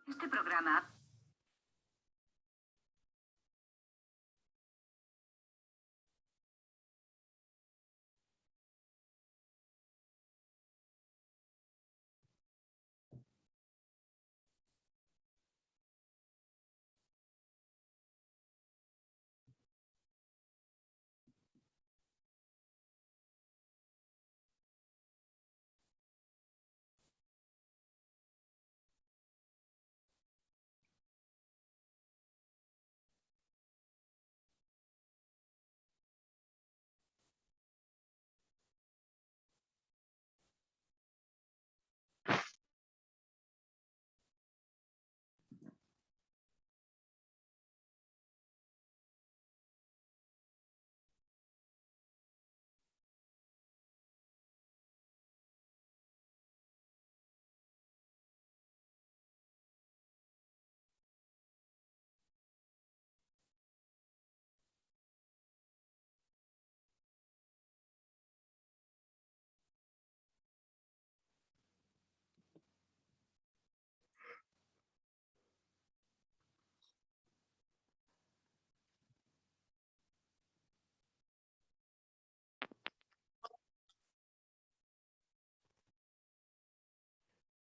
Este programa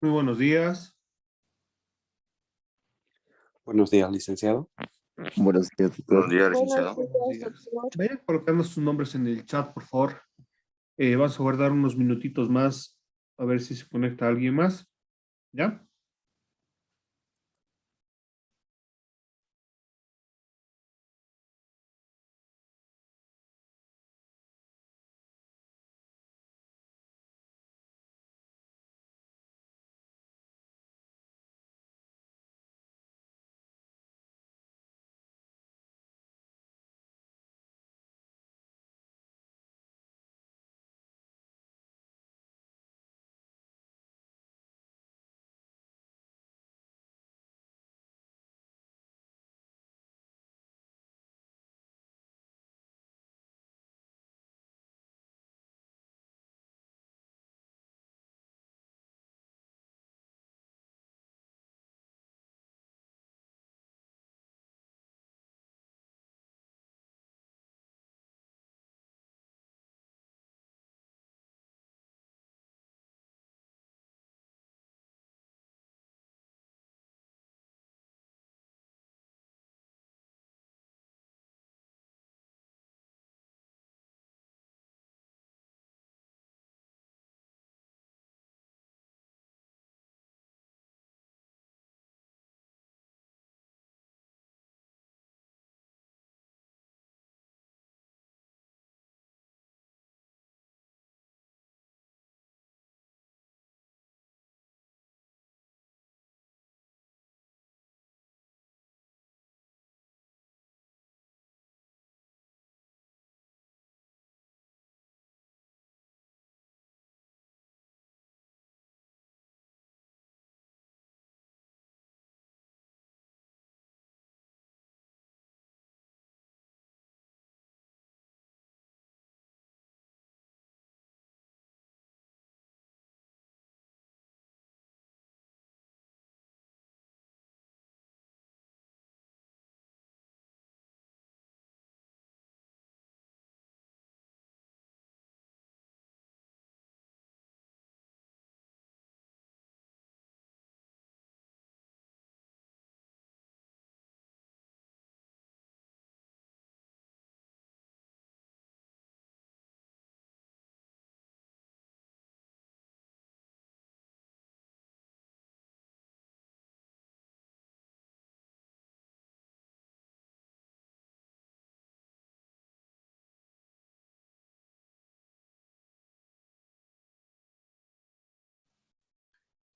Muy buenos días. Buenos días, licenciado. Buenos días, doctor. Buenos días, licenciado. Buenos días. Vayan colocando sus nombres en el chat, por favor. Vamos a guardar unos minutitos más a ver si se conecta alguien más. ¿Ya?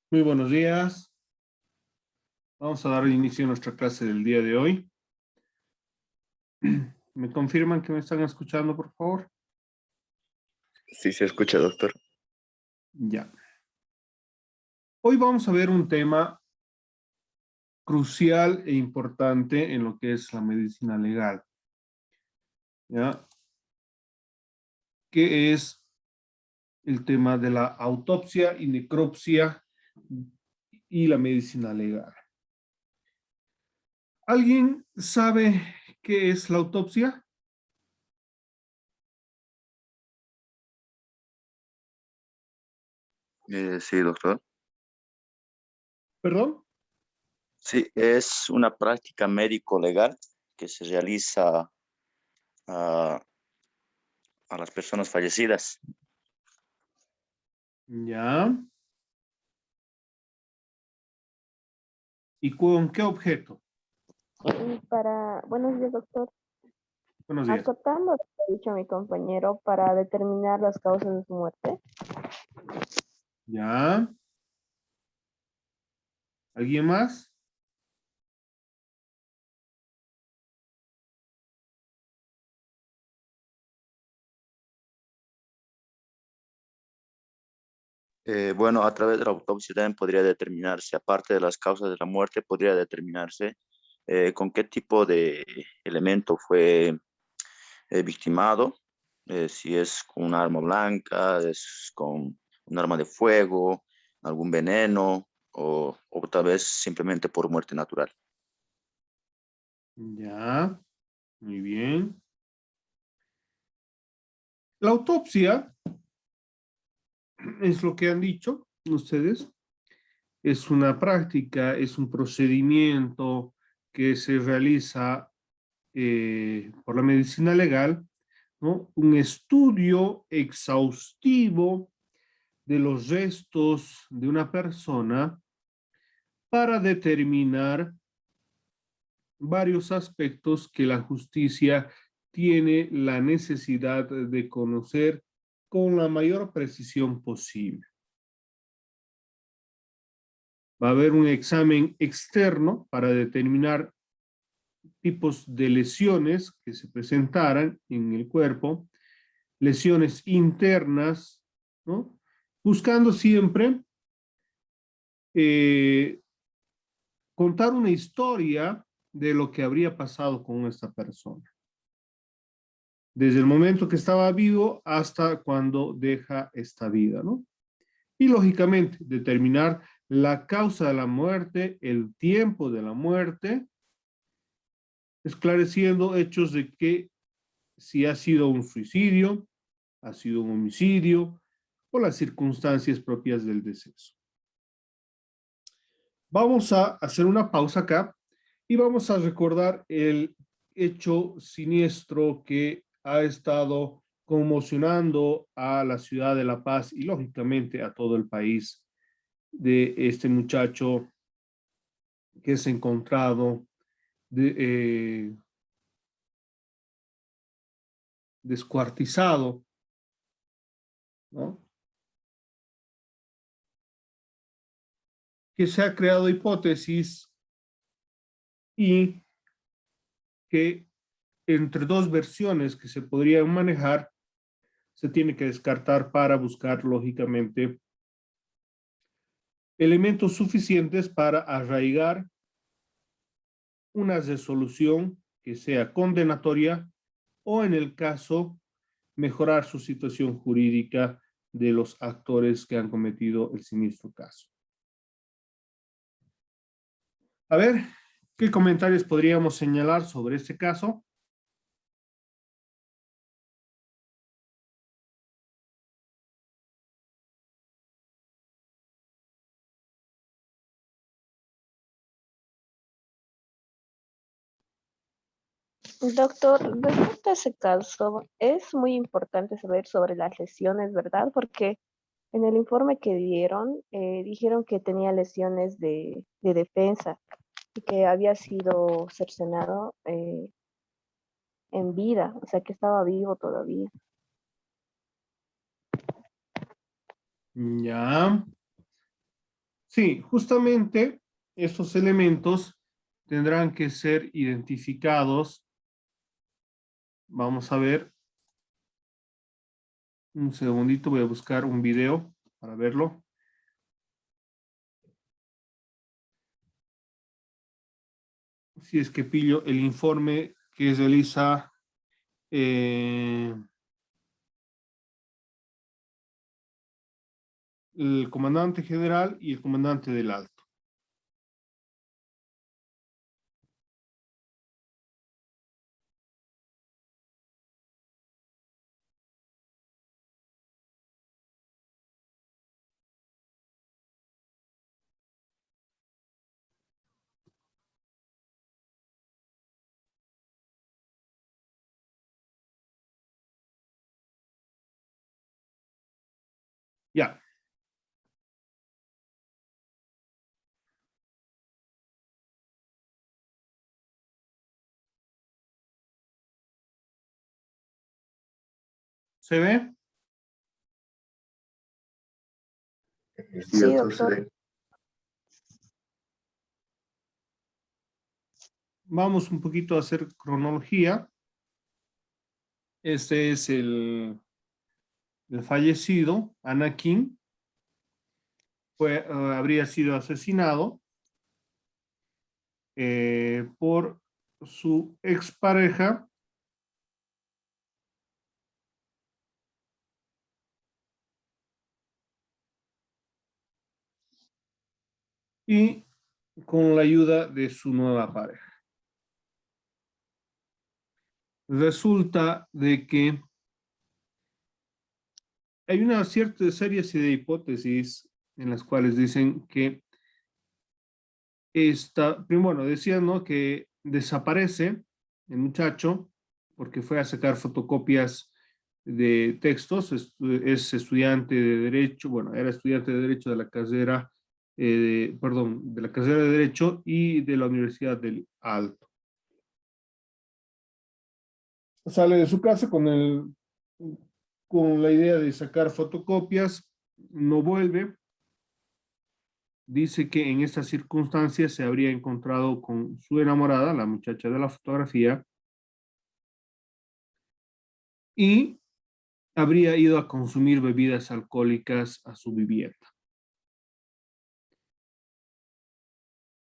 Muy buenos días. Vamos a dar inicio a nuestra clase del día de hoy. ¿Me confirman que me están escuchando, por favor? Sí se escucha, doctor. Ya. Hoy vamos a ver un tema crucial e importante en lo que es la medicina legal. ¿Ya? Que es el tema de la autopsia y necropsia y la medicina legal. ¿Alguien sabe qué es la autopsia? Sí, doctor. ¿Perdón? Sí, es una práctica médico-legal que se realiza a, a las personas fallecidas. Ya. ¿Y con qué objeto? Buenos días, doctor. Buenos días. Acotando lo que ha dicho mi compañero para determinar las causas de su muerte. Ya. ¿Alguien más? Bueno, a través de la autopsia también podría determinarse, aparte de las causas de la muerte, podría determinarse con qué tipo de elemento fue victimado, si es con un arma blanca, es con un arma de fuego, algún veneno o tal vez simplemente por muerte natural. Ya. Muy bien. La autopsia es lo que han dicho ustedes. Es una práctica, es un procedimiento que se realiza por la medicina legal, ¿no? Un estudio exhaustivo de los restos de una persona para determinar varios aspectos que la justicia tiene la necesidad de conocer con la mayor precisión posible. Va a haber un examen externo para determinar tipos de lesiones que se presentaran en el cuerpo, lesiones internas, ¿no? Buscando siempre contar una historia de lo que habría pasado con esta persona. Desde el momento que estaba vivo hasta cuando deja esta vida, ¿no? Y lógicamente determinar la causa de la muerte, el tiempo de la muerte, esclareciendo hechos de que si ha sido un suicidio, ha sido un homicidio o las circunstancias propias del deceso. Vamos a hacer una pausa acá y vamos a recordar el hecho siniestro que ha estado conmocionando a la ciudad de La Paz y lógicamente a todo el país de este muchacho que es encontrado descuartizado, ¿no? Que se ha creado hipótesis y que entre dos versiones que se podrían manejar, se tiene que descartar para buscar, lógicamente, elementos suficientes para arraigar una resolución que sea condenatoria o, en el caso, mejorar su situación jurídica de los actores que han cometido el siniestro caso. A ver, ¿qué comentarios podríamos señalar sobre este caso? Doctor, respecto a ese caso, es muy importante saber sobre las lesiones, ¿verdad? Porque en el informe que dieron, dijeron que tenía lesiones de defensa y que había sido cercenado en vida, o sea que estaba vivo todavía. Ya. Sí, justamente estos elementos tendrán que ser identificados. Vamos a ver un segundito, voy a buscar un video para verlo. si es que pillo el informe que realiza el comandante general y el comandante del Alto. Ya. ¿Se ve? Sí, Sí, doctor, se doctor. ve. Vamos un poquito a hacer cronología. Este es el fallecido, Anakin. Habría sido asesinado por su expareja, y con la ayuda de su nueva pareja. Resulta de que hay una cierta serie de hipótesis en las cuales dicen que bueno, decían, ¿no?, que desaparece el muchacho porque fue a sacar fotocopias de textos. Es estudiante de Derecho, bueno, era estudiante de Derecho de la carrera, perdón, de la carrera de Derecho y de la Universidad del Alto. Sale de su casa con la idea de sacar fotocopias, no vuelve. Dice que en estas circunstancias se habría encontrado con su enamorada, la muchacha de la fotografía, y habría ido a consumir bebidas alcohólicas a su vivienda.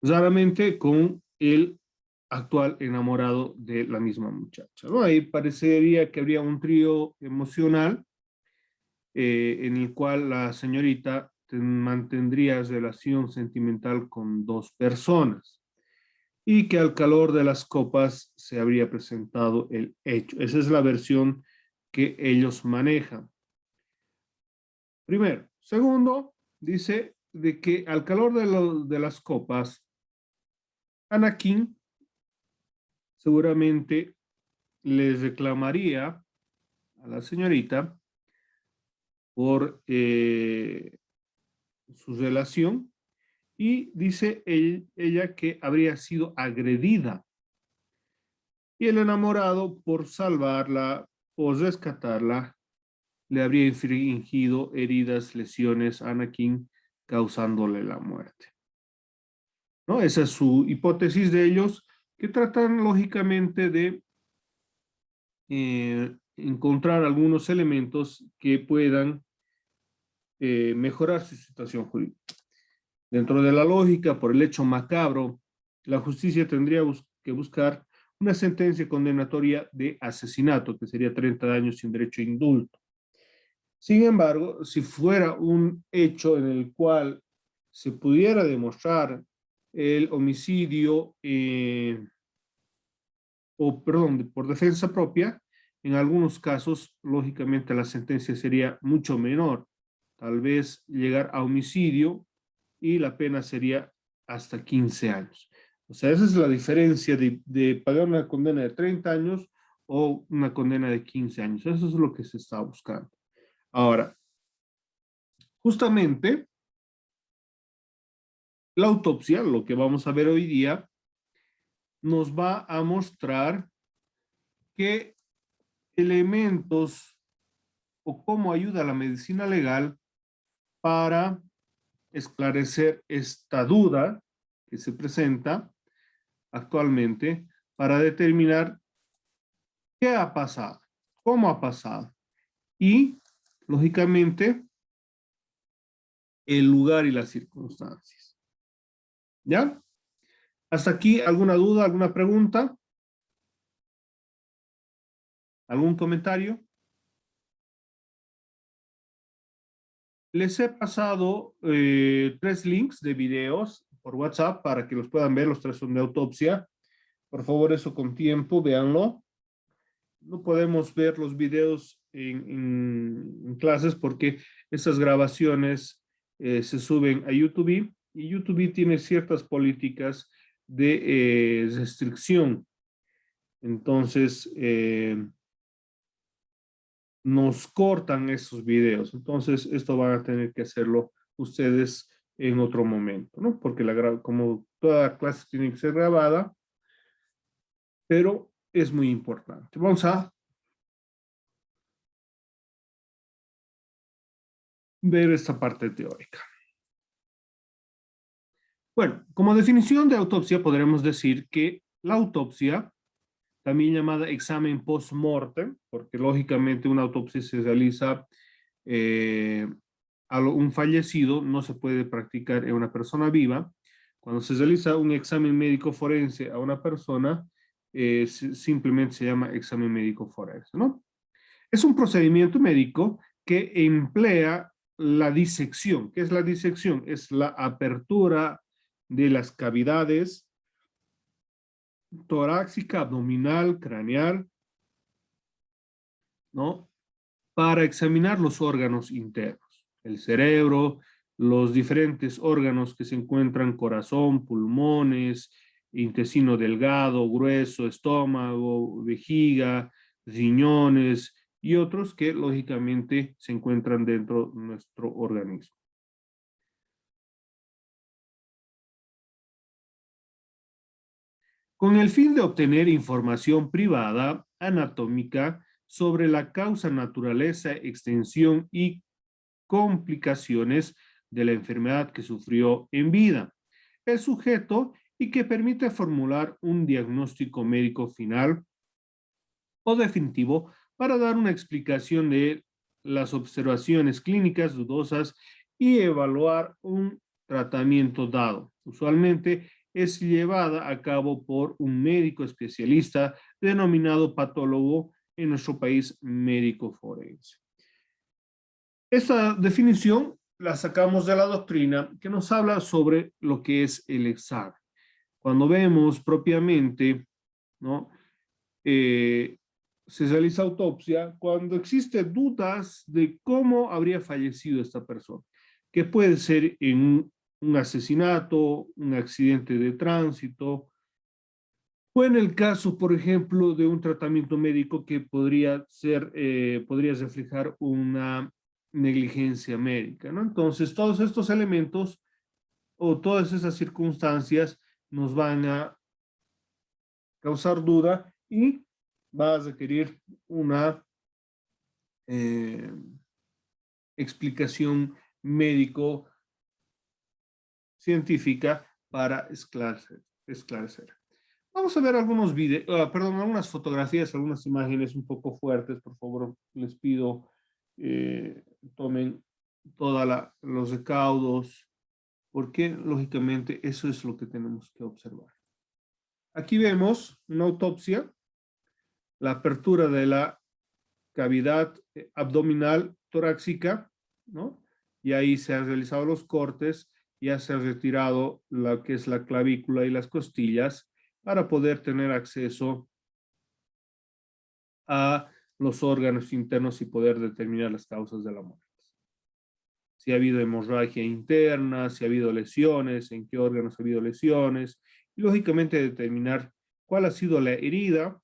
Raramente con el actual enamorado de la misma muchacha, ¿no? Ahí parecería que habría un trío emocional en el cual la señorita mantendría relación sentimental con dos personas y que al calor de las copas se habría presentado el hecho. Esa es la versión que ellos manejan. Primero. Segundo, dice de que al calor de las copas, Anakin seguramente les reclamaría a la señorita por su relación, y dice ella que habría sido agredida y el enamorado, por salvarla o rescatarla, le habría infligido heridas, lesiones a Anakin, causándole la muerte, ¿no? Esa es su hipótesis de ellos, que tratan lógicamente de encontrar algunos elementos que puedan mejorar su situación jurídica. Dentro de la lógica, por el hecho macabro, la justicia tendría que buscar una sentencia condenatoria de asesinato, que sería 30 años sin derecho a indulto. Sin embargo, si fuera un hecho en el cual se pudiera demostrar el homicidio, por defensa propia, en algunos casos, lógicamente, la sentencia sería mucho menor, tal vez llegar a homicidio, y la pena sería hasta 15 años. O sea, esa es la diferencia de pagar una condena de 30 años o una condena de 15 años. Eso es lo que se está buscando. Ahora, justamente, la autopsia, lo que vamos a ver hoy día, nos va a mostrar qué elementos o cómo ayuda la medicina legal para esclarecer esta duda que se presenta actualmente, para determinar qué ha pasado, cómo ha pasado y, lógicamente, el lugar y las circunstancias. ¿Ya? ¿Hasta aquí alguna duda, alguna pregunta? ¿Algún comentario? Les he pasado 3 links de videos por WhatsApp para que los puedan ver, los 3 son de autopsia. Por favor, eso con tiempo, véanlo. No podemos ver los videos en clases porque esas grabaciones se suben a YouTube y YouTube tiene ciertas políticas de restricción. Entonces, nos cortan esos videos. Entonces, esto van a tener que hacerlo ustedes en otro momento, ¿no? Porque como toda clase tiene que ser grabada, pero es muy importante. Vamos a ver esta parte teórica. Bueno, como definición de autopsia podremos decir que la autopsia, también llamada examen post-mortem, porque lógicamente una autopsia se realiza a un fallecido, no se puede practicar en una persona viva. Cuando se realiza un examen médico forense a una persona, simplemente se llama examen médico forense, ¿no? Es un procedimiento médico que emplea la disección. ¿Qué es la disección? Es la apertura de las cavidades torácica, abdominal, craneal, ¿no? Para examinar los órganos internos, el cerebro, los diferentes órganos que se encuentran, corazón, pulmones, intestino delgado, grueso, estómago, vejiga, riñones y otros que lógicamente se encuentran dentro de nuestro organismo. Con el fin de obtener información privada anatómica sobre la causa, naturaleza, extensión y complicaciones de la enfermedad que sufrió en vida el sujeto y que permite formular un diagnóstico médico final o definitivo para dar una explicación de las observaciones clínicas dudosas y evaluar un tratamiento dado. Usualmente es llevada a cabo por un médico especialista denominado patólogo, en nuestro país médico forense. Esta definición la sacamos de la doctrina que nos habla sobre lo que es el examen. Cuando vemos propiamente, ¿no? Se realiza autopsia cuando existen dudas de cómo habría fallecido esta persona, que puede ser en un asesinato, un accidente de tránsito, o en el caso, por ejemplo, de un tratamiento médico que podría reflejar una negligencia médica, ¿no? Entonces, todos estos elementos o todas esas circunstancias nos van a causar duda y va a requerir una explicación médico-científica para esclarecer. Vamos a ver algunos videos, algunas fotografías, algunas imágenes un poco fuertes. Por favor, les pido tomen todos los recaudos, porque lógicamente eso es lo que tenemos que observar. Aquí vemos una autopsia, la apertura de la cavidad abdominal torácica, ¿no? Y ahí se han realizado los cortes, ya se ha retirado lo que es la clavícula y las costillas para poder tener acceso a los órganos internos y poder determinar las causas de la muerte. Si ha habido hemorragia interna, si ha habido lesiones, en qué órganos ha habido lesiones, y lógicamente determinar cuál ha sido la herida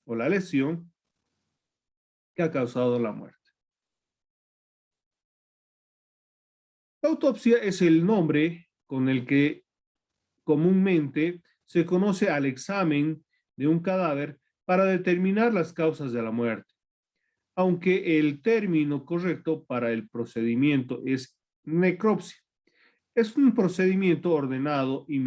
o la lesión que ha causado la muerte. La autopsia es el nombre con el que comúnmente se conoce al examen de un cadáver para determinar las causas de la muerte, aunque el término correcto para el procedimiento es necropsia. Es un procedimiento ordenado y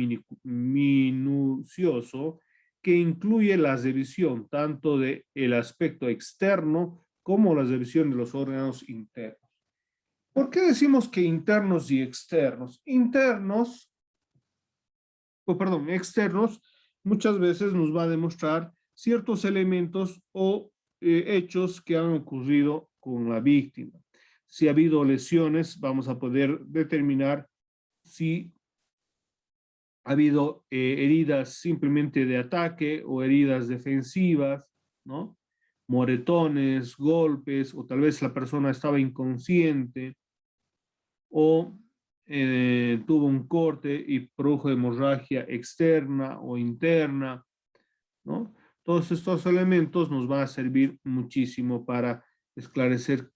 minucioso que incluye la revisión tanto del aspecto externo como la revisión de los órganos internos. ¿Por qué decimos que internos y externos? Internos externos, muchas veces nos va a demostrar ciertos elementos o hechos que han ocurrido con la víctima. Si ha habido lesiones, vamos a poder determinar si ha habido heridas simplemente de ataque o heridas defensivas, ¿no? Moretones, golpes, o tal vez la persona estaba inconsciente, o tuvo un corte y produjo hemorragia externa o interna, ¿no? Todos estos elementos nos van a servir muchísimo para esclarecer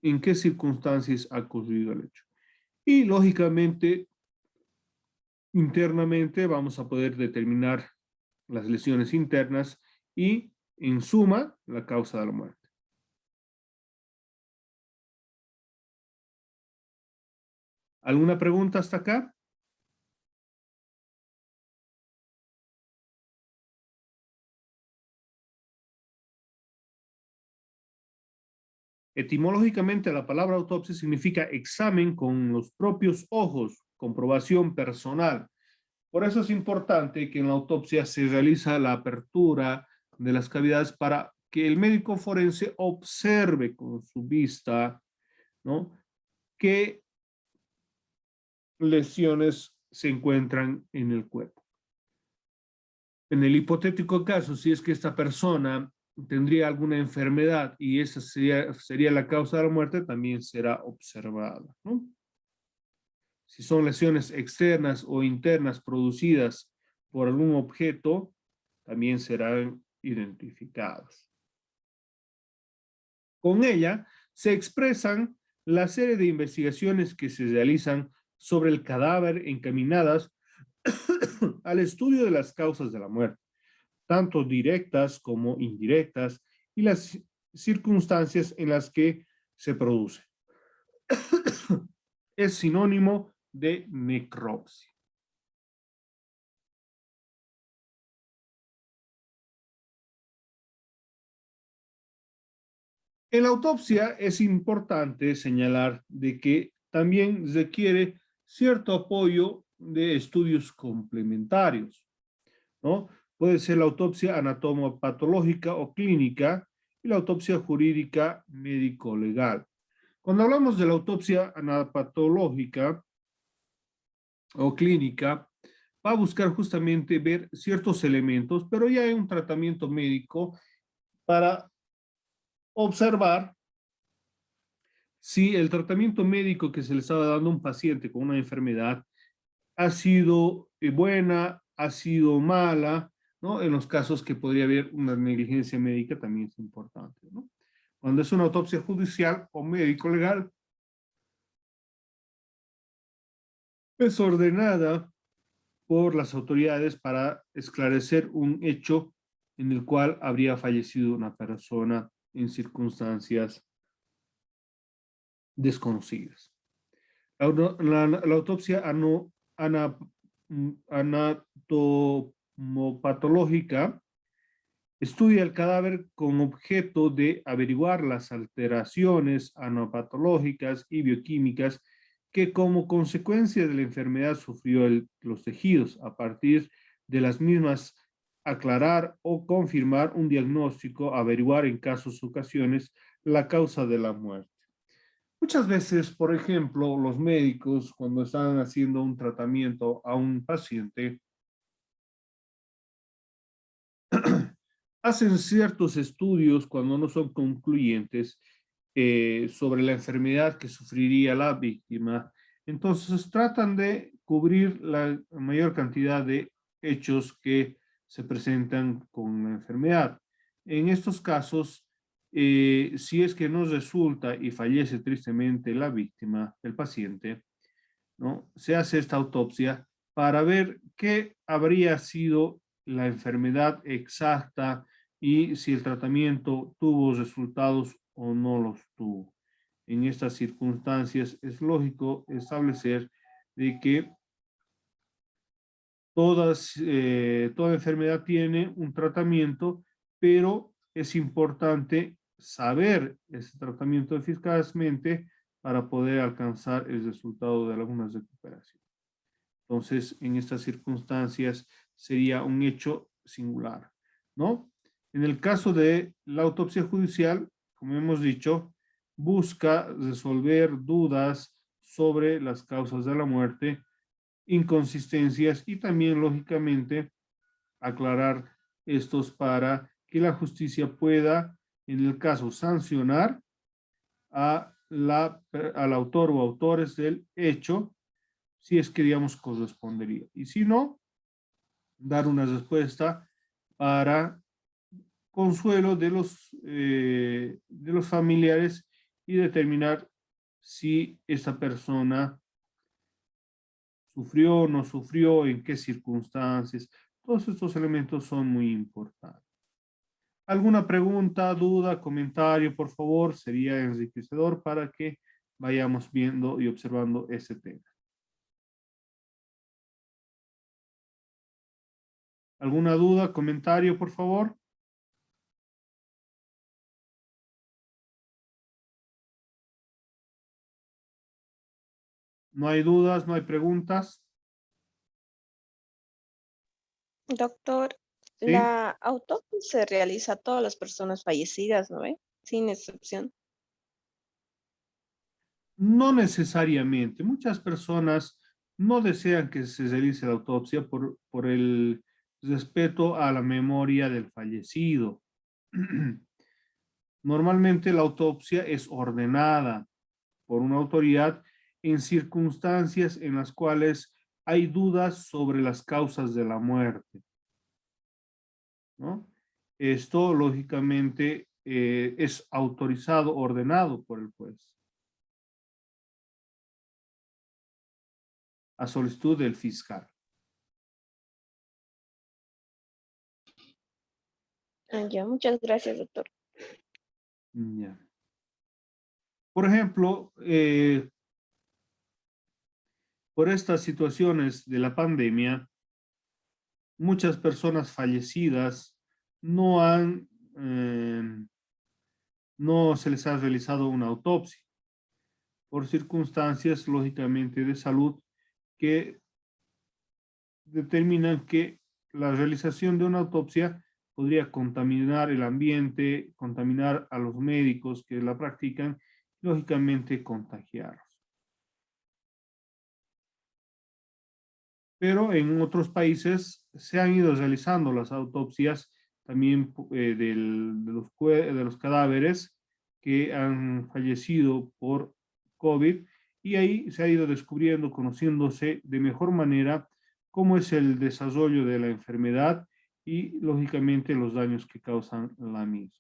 en qué circunstancias ha ocurrido el hecho. Y lógicamente, internamente vamos a poder determinar las lesiones internas y, en suma, la causa de la muerte. ¿Alguna pregunta hasta acá? Etimológicamente, la palabra autopsia significa examen con los propios ojos, comprobación personal. Por eso es importante que en la autopsia se realiza la apertura de las cavidades para que el médico forense observe con su vista, ¿no?, qué lesiones se encuentran en el cuerpo. En el hipotético caso, si es que esta persona tendría alguna enfermedad y esa sería la causa de la muerte, también será observada, ¿no? Si son lesiones externas o internas producidas por algún objeto, también serán identificadas. Con ella se expresan la serie de investigaciones que se realizan sobre el cadáver encaminadas al estudio de las causas de la muerte, tanto directas como indirectas, y las circunstancias en las que se produce. Es sinónimo de necropsia. En la autopsia es importante señalar de que también requiere cierto apoyo de estudios complementarios, ¿no? Puede ser la autopsia anatomopatológica o clínica y la autopsia jurídica médico-legal. Cuando hablamos de la autopsia anatopatológica o clínica, va a buscar justamente ver ciertos elementos, pero ya hay un tratamiento médico para observar si el tratamiento médico que se le estaba dando a un paciente con una enfermedad ha sido buena, ha sido mala, ¿no? En los casos que podría haber una negligencia médica también es importante, ¿no? Cuando es una autopsia judicial o médico-legal, es ordenada por las autoridades para esclarecer un hecho en el cual habría fallecido una persona en circunstancias desconocidas. La autopsia anatomopatológica estudia el cadáver con objeto de averiguar las alteraciones anatopatológicas y bioquímicas que como consecuencia de la enfermedad sufrió los tejidos, a partir de las mismas aclarar o confirmar un diagnóstico, averiguar en casos ocasiones la causa de la muerte. Muchas veces, por ejemplo, los médicos cuando están haciendo un tratamiento a un paciente hacen ciertos estudios cuando no son concluyentes sobre la enfermedad que sufriría la víctima. Entonces tratan de cubrir la mayor cantidad de hechos que se presentan con la enfermedad. En estos casos, si es que no resulta y fallece tristemente la víctima, el paciente, ¿no?, se hace esta autopsia para ver qué habría sido la enfermedad exacta y si el tratamiento tuvo resultados o no los tuvo. En estas circunstancias es lógico establecer de que toda enfermedad tiene un tratamiento, pero es importante saber ese tratamiento eficazmente para poder alcanzar el resultado de alguna recuperación. Entonces, en estas circunstancias sería un hecho singular, ¿no? En el caso de la autopsia judicial, como hemos dicho, busca resolver dudas sobre las causas de la muerte, inconsistencias y también, lógicamente, aclarar estos para que la justicia pueda, en el caso, sancionar al autor o autores del hecho, si es que, digamos, correspondería. Y si no, dar una respuesta para consuelo de los familiares y determinar si esa persona sufrió o no sufrió, en qué circunstancias. Todos estos elementos son muy importantes. ¿Alguna pregunta, duda, comentario, por favor? Sería enriquecedor para que vayamos viendo y observando este tema. ¿Alguna duda, comentario, por favor? ¿No hay dudas, no hay preguntas? Doctor, ¿Sí? la autopsia se realiza a todas las personas fallecidas, ¿no ve? Sin excepción. No necesariamente. Muchas personas no desean que se realice la autopsia por el respeto a la memoria del fallecido. Normalmente la autopsia es ordenada por una autoridad en circunstancias en las cuales hay dudas sobre las causas de la muerte, ¿no? Esto, lógicamente, es autorizado, ordenado por el juez, a solicitud del fiscal. Ya, muchas gracias, doctor. Ya. Por ejemplo, por estas situaciones de la pandemia, muchas personas fallecidas no han, no se les ha realizado una autopsia por circunstancias, lógicamente, de salud que determinan que la realización de una autopsia podría contaminar el ambiente, contaminar a los médicos que la practican, lógicamente contagiarlos. Pero en otros países se han ido realizando las autopsias también de los cadáveres que han fallecido por COVID, y ahí se ha ido descubriendo, conociéndose de mejor manera cómo es el desarrollo de la enfermedad y, lógicamente, los daños que causan la misma.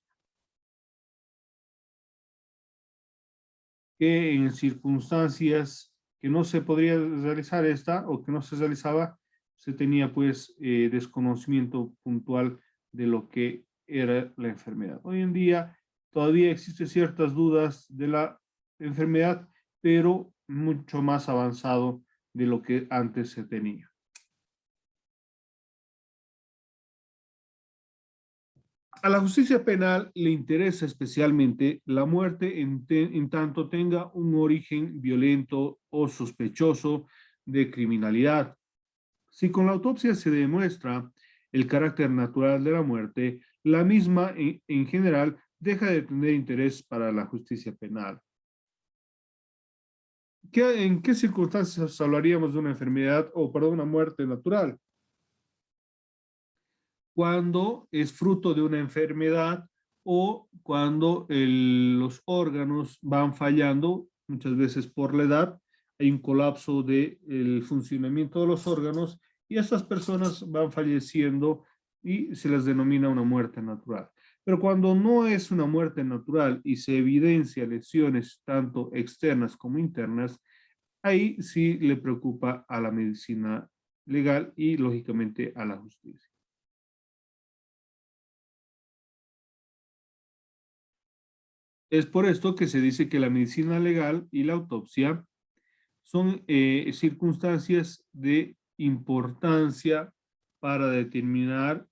Que en circunstancias que no se podría realizar esta o que no se realizaba, se tenía pues desconocimiento puntual de lo que era la enfermedad. Hoy en día todavía existen ciertas dudas de la enfermedad, pero mucho más avanzado de lo que antes se tenía. A la justicia penal le interesa especialmente la muerte en tanto tenga un origen violento o sospechoso de criminalidad. Si con la autopsia se demuestra el carácter natural de la muerte, la misma en general deja de tener interés para la justicia penal. ¿En qué circunstancias hablaríamos de una enfermedad o, perdón, una muerte natural? Cuando es fruto de una enfermedad o cuando los órganos van fallando, muchas veces por la edad, hay un colapso del funcionamiento de los órganos y estas personas van falleciendo y se les denomina una muerte natural. Pero cuando no es una muerte natural y se evidencia lesiones tanto externas como internas, ahí sí le preocupa a la medicina legal y, lógicamente, a la justicia. Es por esto que se dice que la medicina legal y la autopsia son circunstancias de importancia para determinar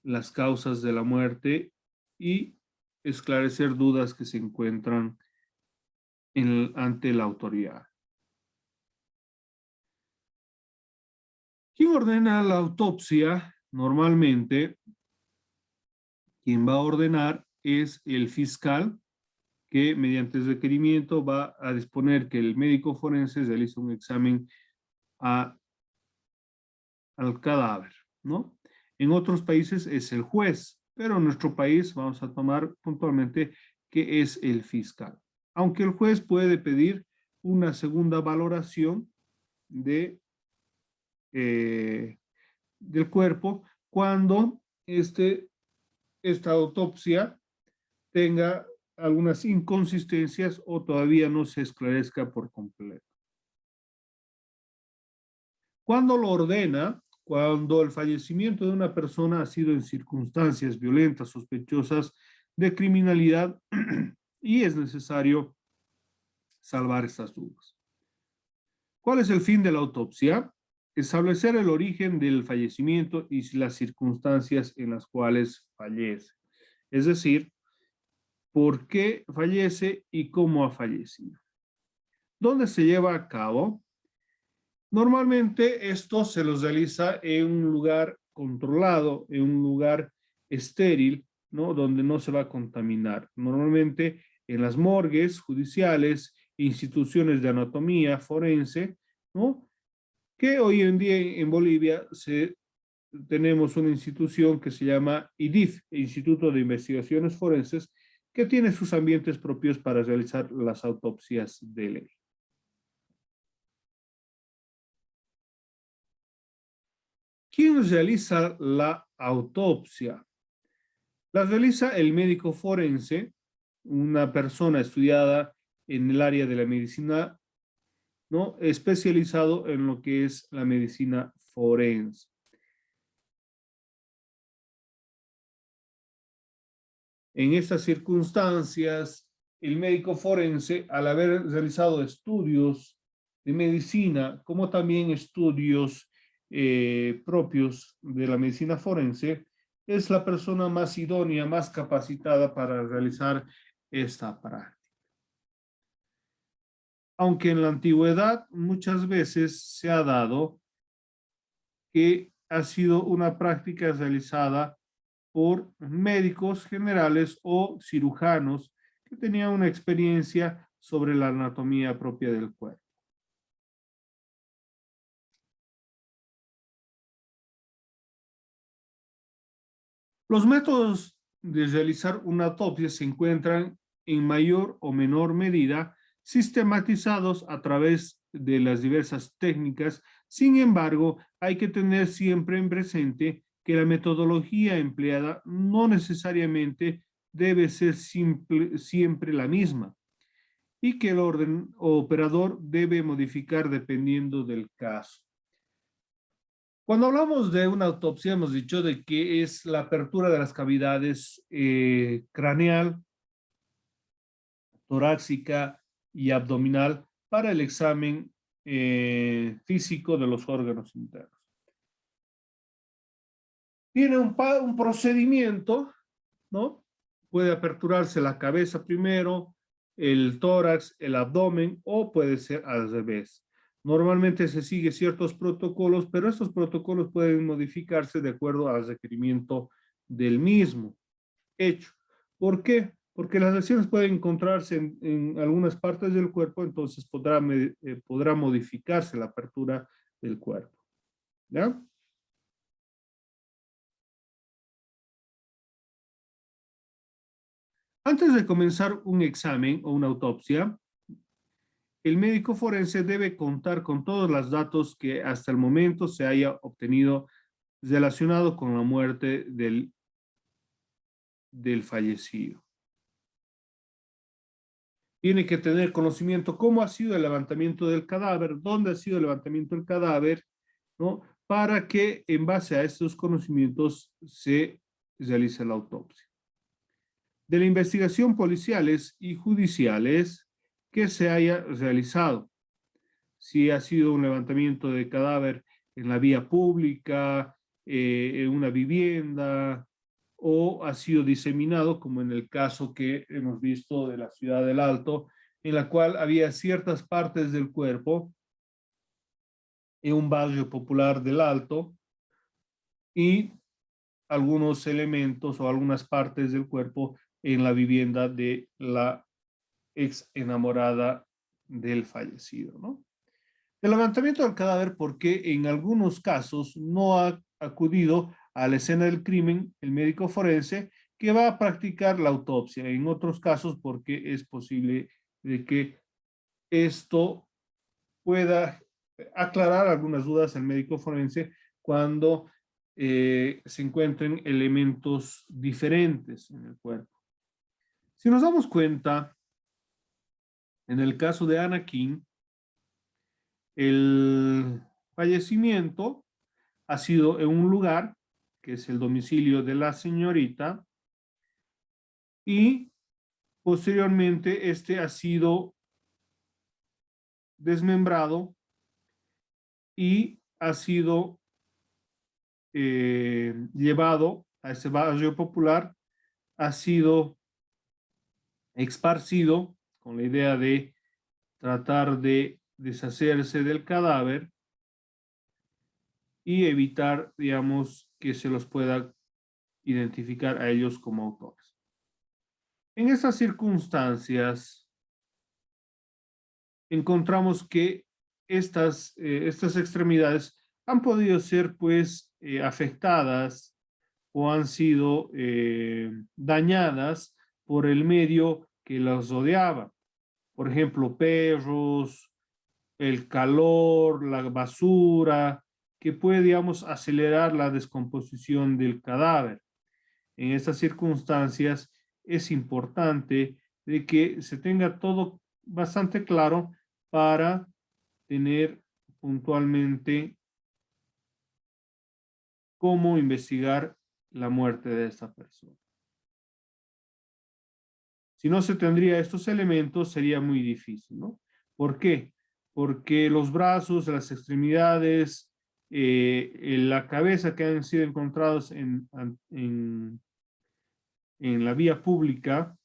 las causas de la muerte y esclarecer dudas que se encuentran ante la autoridad. ¿Quién ordena la autopsia? Normalmente, quien va a ordenar es el fiscal, que mediante requerimiento va a disponer que el médico forense realice un examen al cadáver, ¿no? En otros países es el juez, pero en nuestro país vamos a tomar puntualmente que es el fiscal. Aunque el juez puede pedir una segunda valoración del cuerpo cuando esta autopsia tenga algunas inconsistencias o todavía no se esclarezca por completo. ¿Cuándo lo ordena? Cuando el fallecimiento de una persona ha sido en circunstancias violentas, sospechosas de criminalidad y es necesario salvar estas dudas. ¿Cuál es el fin de la autopsia? Establecer el origen del fallecimiento y las circunstancias en las cuales fallece. Es decir, por qué fallece y cómo ha fallecido. ¿Dónde se lleva a cabo? Normalmente esto se los realiza en un lugar controlado, en un lugar estéril, ¿no? Donde no se va a contaminar. Normalmente en las morgues judiciales, instituciones de anatomía forense, ¿no? Que hoy en día en Bolivia tenemos una institución que se llama IDIF, Instituto de Investigaciones Forenses, que tiene sus ambientes propios para realizar las autopsias de ley. ¿Quién realiza la autopsia? La realiza el médico forense, una persona estudiada en el área de la medicina, ¿no? Especializado en lo que es la medicina forense. En estas circunstancias, el médico forense, al haber realizado estudios de medicina, como también estudios propios de la medicina forense, es la persona más idónea, más capacitada para realizar esta práctica. Aunque en la antigüedad muchas veces se ha dado que ha sido una práctica realizada por médicos generales o cirujanos que tenían una experiencia sobre la anatomía propia del cuerpo. Los métodos de realizar una autopsia se encuentran en mayor o menor medida sistematizados a través de las diversas técnicas. Sin embargo, hay que tener siempre en presente que la metodología empleada no necesariamente debe ser siempre la misma y que el orden o operador debe modificar dependiendo del caso. Cuando hablamos de una autopsia, hemos dicho de que es la apertura de las cavidades craneal, torácica y abdominal para el examen físico de los órganos internos. Tiene un procedimiento, ¿no? Puede aperturarse la cabeza primero, el tórax, el abdomen, o puede ser al revés. Normalmente se sigue ciertos protocolos, pero estos protocolos pueden modificarse de acuerdo al requerimiento del mismo hecho. ¿Por qué? Porque las lesiones pueden encontrarse en algunas partes del cuerpo, entonces podrá modificarse la apertura del cuerpo. ¿Ya? Antes de comenzar un examen o una autopsia, el médico forense debe contar con todos los datos que hasta el momento se haya obtenido relacionado con la muerte del fallecido. Tiene que tener conocimiento cómo ha sido el levantamiento del cadáver, dónde ha sido el levantamiento del cadáver, ¿no? Para que en base a estos conocimientos se realice la autopsia. De la investigación policiales y judiciales que se haya realizado. Si ha sido un levantamiento de cadáver en la vía pública, en una vivienda, o ha sido diseminado, como en el caso que hemos visto de la ciudad del Alto, en la cual había ciertas partes del cuerpo en un barrio popular del Alto y algunos elementos o algunas partes del cuerpo en la vivienda de la ex enamorada del fallecido, ¿no? El levantamiento del cadáver porque en algunos casos no ha acudido a la escena del crimen el médico forense que va a practicar la autopsia. En otros casos porque es posible de que esto pueda aclarar algunas dudas al médico forense cuando se encuentren elementos diferentes en el cuerpo. Si nos damos cuenta, en el caso de Anakin, el fallecimiento ha sido en un lugar que es el domicilio de la señorita y posteriormente este ha sido desmembrado y ha sido llevado a ese barrio popular, ha sido esparcido con la idea de tratar de deshacerse del cadáver y evitar, digamos, que se los pueda identificar a ellos como autores. En estas circunstancias, encontramos que estas extremidades han podido ser, pues, afectadas o han sido dañadas por el medio que las rodeaba. Por ejemplo, perros, el calor, la basura, que puede, digamos, acelerar la descomposición del cadáver. En estas circunstancias es importante de que se tenga todo bastante claro para tener puntualmente cómo investigar la muerte de esta persona. Si no se tendría estos elementos, sería muy difícil, ¿no? ¿Por qué? Porque los brazos, las extremidades, la cabeza que han sido encontrados en la vía pública,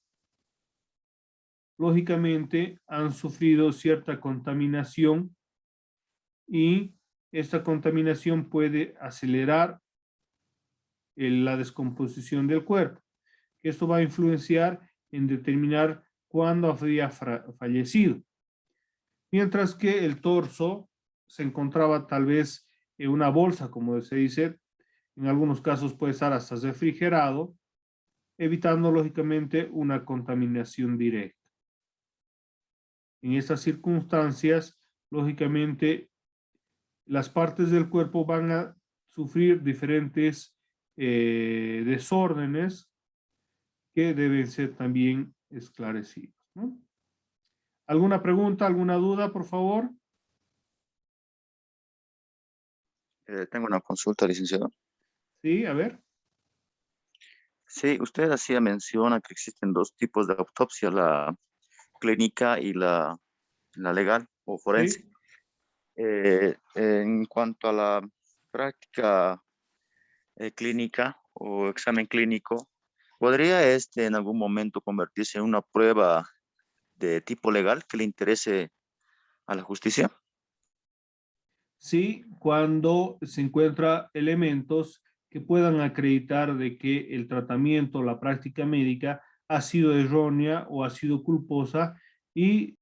lógicamente han sufrido cierta contaminación y esta contaminación puede acelerar la descomposición del cuerpo. Esto va a influenciar en determinar cuándo habría fallecido. Mientras que el torso se encontraba tal vez en una bolsa, como se dice, en algunos casos puede estar hasta refrigerado, evitando lógicamente una contaminación directa. En estas circunstancias, lógicamente, las partes del cuerpo van a sufrir diferentes desórdenes que deben ser también esclarecidos, ¿no? ¿Alguna pregunta, alguna duda, por favor? Tengo una consulta, licenciado. Sí, a ver. Sí, usted hacía mención a que existen dos tipos de autopsia, la clínica y la legal o forense. Sí. En cuanto a la práctica clínica o examen clínico, ¿podría este en algún momento convertirse en una prueba de tipo legal que le interese a la justicia? Sí, cuando se encuentra elementos que puedan acreditar de que el tratamiento, la práctica médica ha sido errónea o ha sido culposa y